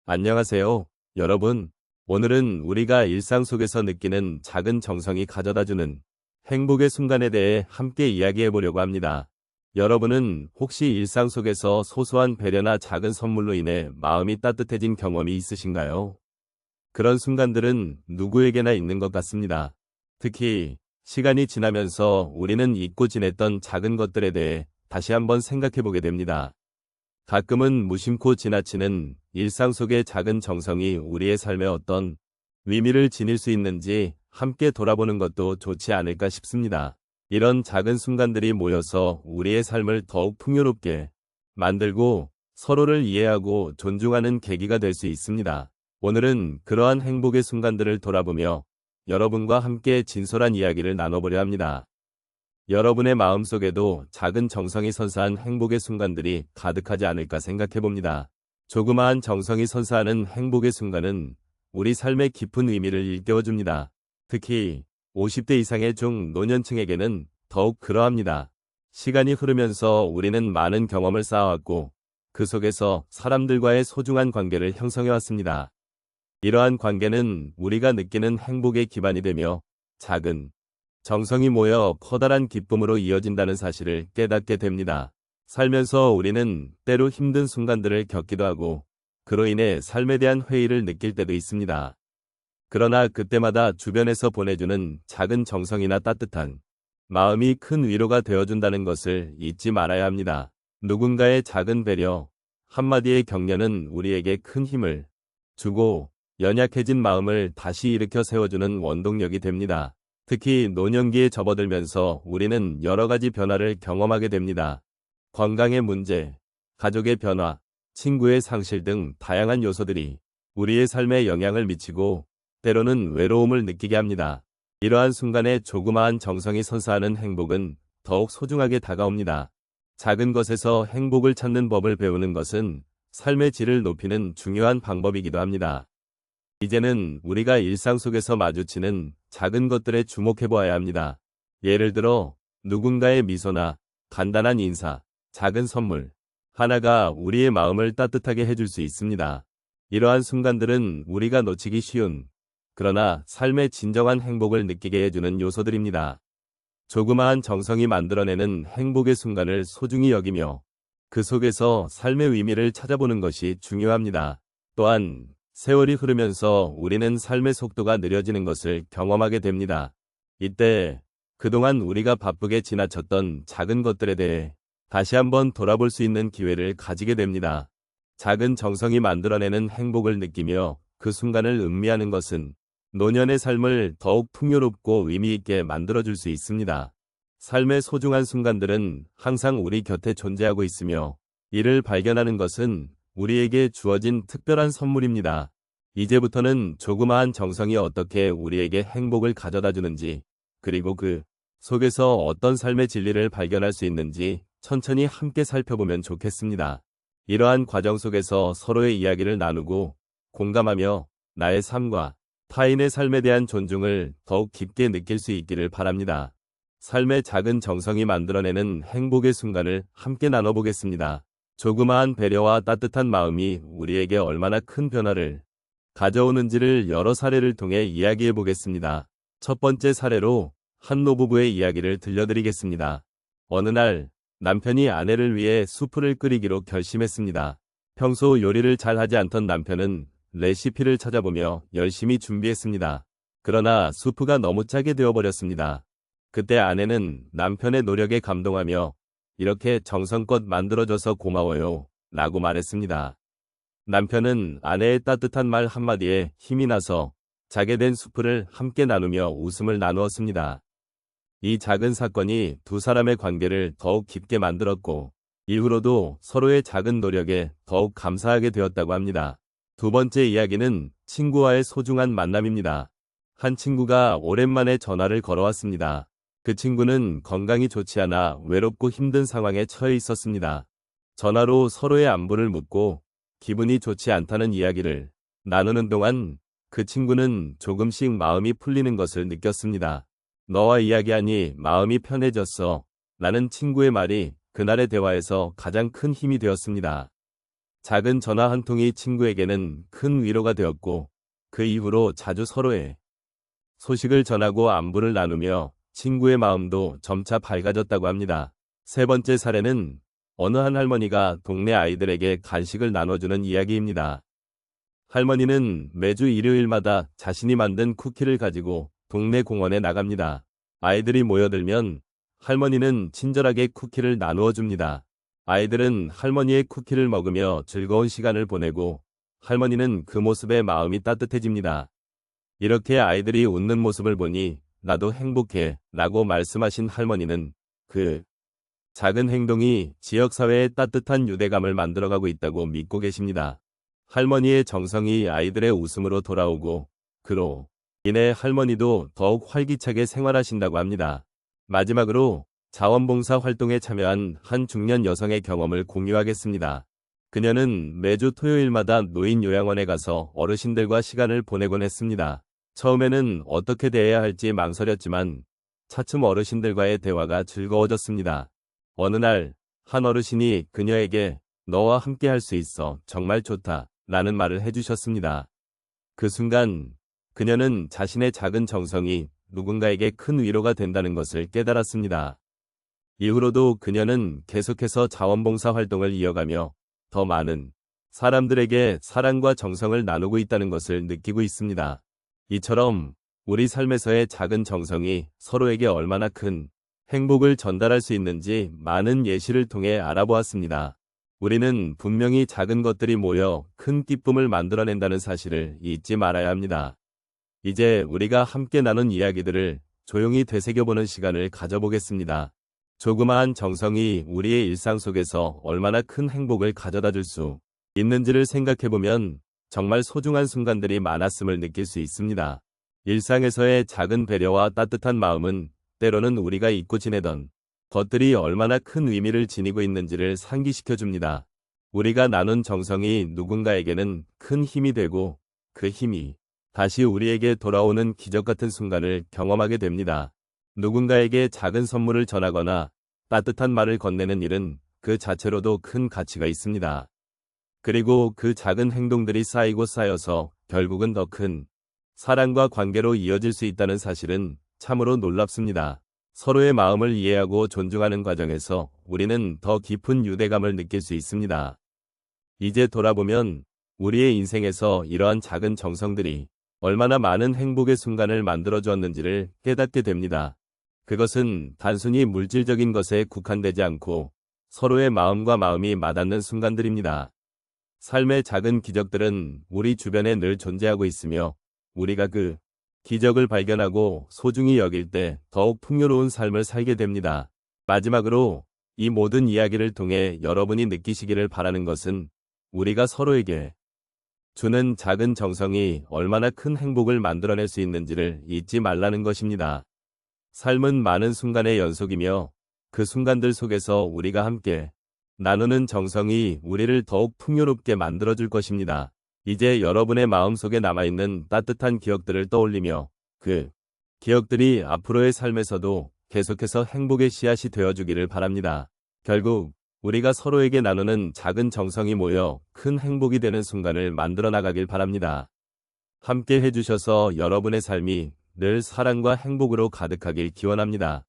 안녕하세요, 여러분. 오늘은 우리가 일상 속에서 느끼는 작은 정성이 가져다주는 행복의 순간에 대해 함께 이야기해 보려고 합니다. 여러분은 혹시 일상 속에서 소소한 배려나 작은 선물로 인해 마음이 따뜻해진 경험이 있으신가요? 그런 순간들은 누구에게나 있는 것 같습니다. 특히 시간이 지나면서 우리는 잊고 지냈던 작은 것들에 대해 다시 한번 생각해 보게 됩니다. 가끔은 무심코 지나치는 일상 속의 작은 정성이 우리의 삶에 어떤 의미를 지닐 수 있는지 함께 돌아보는 것도 좋지 않을까 싶습니다. 이런 작은 순간들이 모여서 우리의 삶을 더욱 풍요롭게 만들고 서로를 이해하고 존중하는 계기가 될 수 있습니다. 오늘은 그러한 행복의 순간들을 돌아보며 여러분과 함께 진솔한 이야기를 나눠보려 합니다. 여러분의 마음속에도 작은 정성이 선사한 행복의 순간들이 가득하지 않을까 생각해 봅니다. 조그마한 정성이 선사하는 행복의 순간은 우리 삶의 깊은 의미를 일깨워 줍니다. 특히 50대 이상의 중노년층에게는 더욱 그러합니다. 시간이 흐르면서 우리는 많은 경험을 쌓아왔고 그 속에서 사람들과의 소중한 관계를 형성해 왔습니다. 이러한 관계는 우리가 느끼는 행복의 기반이 되며 작은 정성이 모여 커다란 기쁨으로 이어진다는 사실을 깨닫게 됩니다. 살면서 우리는 때로 힘든 순간들을 겪기도 하고 그로 인해 삶에 대한 회의를 느낄 때도 있습니다. 그러나 그때마다 주변에서 보내주는 작은 정성이나 따뜻한 마음이 큰 위로가 되어준다는 것을 잊지 말아야 합니다. 누군가의 작은 배려, 한마디의 격려는 우리에게 큰 힘을 주고 연약해진 마음을 다시 일으켜 세워주는 원동력이 됩니다. 특히 노년기에 접어들면서 우리는 여러 가지 변화를 경험하게 됩니다. 건강의 문제, 가족의 변화, 친구의 상실 등 다양한 요소들이 우리의 삶에 영향을 미치고 때로는 외로움을 느끼게 합니다. 이러한 순간에 조그마한 정성이 선사하는 행복은 더욱 소중하게 다가옵니다. 작은 것에서 행복을 찾는 법을 배우는 것은 삶의 질을 높이는 중요한 방법이기도 합니다. 이제는 우리가 일상 속에서 마주치는 작은 것들에 주목해 보아야 합니다. 예를 들어 누군가의 미소나 간단한 인사, 작은 선물 하나가 우리의 마음을 따뜻하게 해줄 수 있습니다. 이러한 순간들은 우리가 놓치기 쉬운 그러나 삶의 진정한 행복을 느끼게 해주는 요소들입니다. 조그마한 정성이 만들어내는 행복의 순간을 소중히 여기며 그 속에서 삶의 의미를 찾아보는 것이 중요합니다. 또한 세월이 흐르면서 우리는 삶의 속도가 느려지는 것을 경험하게 됩니다. 이때 그동안 우리가 바쁘게 지나쳤던 작은 것들에 대해 다시 한번 돌아볼 수 있는 기회를 가지게 됩니다. 작은 정성이 만들어내는 행복을 느끼며 그 순간을 음미하는 것은 노년의 삶을 더욱 풍요롭고 의미 있게 만들어줄 수 있습니다. 삶의 소중한 순간들은 항상 우리 곁에 존재하고 있으며 이를 발견하는 것은 우리에게 주어진 특별한 선물입니다. 이제부터는 조그마한 정성이 어떻게 우리에게 행복을 가져다 주는지, 그리고 그 속에서 어떤 삶의 진리를 발견할 수 있는지 천천히 함께 살펴보면 좋겠습니다. 이러한 과정 속에서 서로의 이야기를 나누고 공감하며 나의 삶과 타인의 삶에 대한 존중을 더욱 깊게 느낄 수 있기를 바랍니다. 삶의 작은 정성이 만들어내는 행복의 순간을 함께 나눠보겠습니다. 조그마한 배려와 따뜻한 마음이 우리에게 얼마나 큰 변화를 가져오는지를 여러 사례를 통해 이야기해 보겠습니다. 첫 번째 사례로 한 노부부의 이야기를 들려드리겠습니다. 어느 날 남편이 아내를 위해 수프를 끓이기로 결심했습니다. 평소 요리를 잘 하지 않던 남편은 레시피를 찾아보며 열심히 준비했습니다. 그러나 수프가 너무 짜게 되어버렸습니다. 그때 아내는 남편의 노력에 감동하며 이렇게 정성껏 만들어줘서 고마워요 라고 말했습니다. 남편은 아내의 따뜻한 말 한마디에 힘이 나서 짜게 된 수프를 함께 나누며 웃음을 나누었습니다. 이 작은 사건이 두 사람의 관계를 더욱 깊게 만들었고 이후로도 서로의 작은 노력에 더욱 감사하게 되었다고 합니다. 두 번째 이야기는 친구와의 소중한 만남입니다. 한 친구가 오랜만에 전화를 걸어왔습니다. 그 친구는 건강이 좋지 않아 외롭고 힘든 상황에 처해 있었습니다. 전화로 서로의 안부를 묻고 기분이 좋지 않다는 이야기를 나누는 동안 그 친구는 조금씩 마음이 풀리는 것을 느꼈습니다. 너와 이야기하니 마음이 편해졌어 라는 친구의 말이 그날의 대화에서 가장 큰 힘이 되었습니다. 작은 전화 한 통이 친구에게는 큰 위로가 되었고, 그 이후로 자주 서로의 소식을 전하고 안부를 나누며 친구의 마음도 점차 밝아졌다고 합니다. 세 번째 사례는 어느 한 할머니가 동네 아이들에게 간식을 나눠주는 이야기입니다. 할머니는 매주 일요일마다 자신이 만든 쿠키를 가지고 동네 공원에 나갑니다. 아이들이 모여들면 할머니는 친절하게 쿠키를 나누어 줍니다. 아이들은 할머니의 쿠키를 먹으며 즐거운 시간을 보내고 할머니는 그 모습에 마음이 따뜻해집니다. 이렇게 아이들이 웃는 모습을 보니 나도 행복해 라고 말씀하신 할머니는 그 작은 행동이 지역사회에 따뜻한 유대감을 만들어가고 있다고 믿고 계십니다. 할머니의 정성이 아이들의 웃음으로 돌아오고 그로 인해 할머니도 더욱 활기차게 생활하신다고 합니다. 마지막으로 자원봉사 활동에 참여한 한 중년 여성의 경험을 공유하겠습니다. 그녀는 매주 토요일마다 노인 요양원에 가서 어르신들과 시간을 보내곤 했습니다. 처음에는 어떻게 대해야 할지 망설였지만 차츰 어르신들과의 대화가 즐거워졌습니다. 어느 날 한 어르신이 그녀에게 너와 함께 할 수 있어 정말 좋다 라는 말을 해주셨습니다. 그 순간 그녀는 자신의 작은 정성이 누군가에게 큰 위로가 된다는 것을 깨달았습니다. 이후로도 그녀는 계속해서 자원봉사 활동을 이어가며 더 많은 사람들에게 사랑과 정성을 나누고 있다는 것을 느끼고 있습니다. 이처럼 우리 삶에서의 작은 정성이 서로에게 얼마나 큰 행복을 전달할 수 있는지 많은 예시를 통해 알아보았습니다. 우리는 분명히 작은 것들이 모여 큰 기쁨을 만들어낸다는 사실을 잊지 말아야 합니다. 이제 우리가 함께 나눈 이야기들을 조용히 되새겨보는 시간을 가져보겠습니다. 조그마한 정성이 우리의 일상 속에서 얼마나 큰 행복을 가져다 줄 수 있는지를 생각해보면 정말 소중한 순간들이 많았음을 느낄 수 있습니다. 일상에서의 작은 배려와 따뜻한 마음은 때로는 우리가 잊고 지내던 것들이 얼마나 큰 의미를 지니고 있는지를 상기시켜줍니다. 우리가 나눈 정성이 누군가에게는 큰 힘이 되고 그 힘이 다시 우리에게 돌아오는 기적 같은 순간을 경험하게 됩니다. 누군가에게 작은 선물을 전하거나 따뜻한 말을 건네는 일은 그 자체로도 큰 가치가 있습니다. 그리고 그 작은 행동들이 쌓이고 쌓여서 결국은 더 큰 사랑과 관계로 이어질 수 있다는 사실은 참으로 놀랍습니다. 서로의 마음을 이해하고 존중하는 과정에서 우리는 더 깊은 유대감을 느낄 수 있습니다. 이제 돌아보면 우리의 인생에서 이러한 작은 정성들이 얼마나 많은 행복의 순간을 만들어 주었는지를 깨닫게 됩니다. 그것은 단순히 물질적인 것에 국한되지 않고 서로의 마음과 마음이 맞닿는 순간들입니다. 삶의 작은 기적들은 우리 주변에 늘 존재하고 있으며 우리가 그 기적을 발견하고 소중히 여길 때 더욱 풍요로운 삶을 살게 됩니다. 마지막으로 이 모든 이야기를 통해 여러분이 느끼시기를 바라는 것은 우리가 서로에게 주는 작은 정성이 얼마나 큰 행복을 만들어낼 수 있는지를 잊지 말라는 것입니다. 삶은 많은 순간의 연속이며 그 순간들 속에서 우리가 함께 나누는 정성이 우리를 더욱 풍요롭게 만들어줄 것입니다. 이제 여러분의 마음속에 남아있는 따뜻한 기억들을 떠올리며 그 기억들이 앞으로의 삶에서도 계속해서 행복의 씨앗이 되어주기를 바랍니다. 결국 우리가 서로에게 나누는 작은 정성이 모여 큰 행복이 되는 순간을 만들어 나가길 바랍니다. 함께 해주셔서 여러분의 삶이 늘 사랑과 행복으로 가득하길 기원합니다.